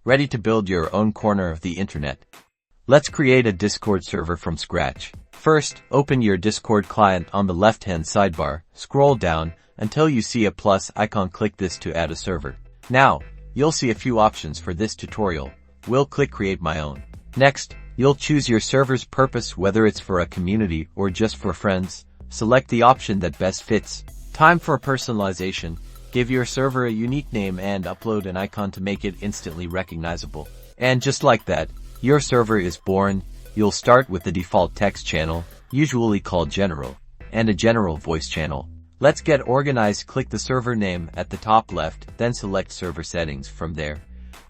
Ready to build your own corner of the internet? Let's create a Discord server from scratch. First, open your Discord client on the left-hand sidebar, scroll down until you see a plus icon, click this to add a server. Now, you'll see a few options for this tutorial. We'll click Create My Own. Next, you'll choose your server's purpose, whether it's for a community or just for friends. Select the option that best fits. Time for personalization. Give your server a unique name and upload an icon to make it instantly recognizable. And just like that, your server is born. You'll start with the default text channel, usually called General, and a general voice channel. Let's get organized. Click the server name at the top left, then select server settings. From there,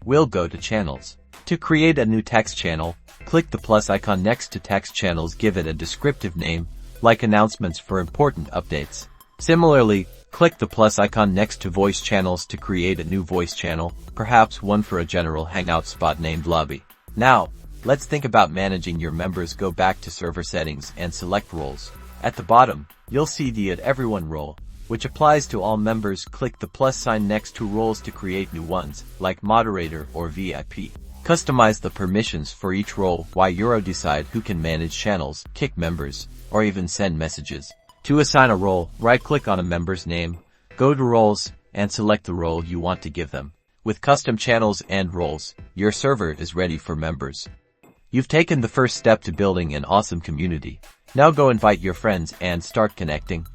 we'll go to channels. To create a new text channel, click the plus icon next to text channels. Give it a descriptive name, like announcements for important updates. Similarly, click the plus icon next to voice channels to create a new voice channel, perhaps one for a general hangout spot named Lobby. Now, let's think about managing your members. Go back to server settings and select roles. At the bottom, you'll see the Add Everyone role, which applies to all members. Click the plus sign next to roles to create new ones, like moderator or VIP. Customize the permissions for each role while you decide who can manage channels, kick members, or even send messages. To assign a role, right-click on a member's name, go to Roles, and select the role you want to give them. With custom channels and roles, your server is ready for members. You've taken the first step to building an awesome community. Now go invite your friends and start connecting.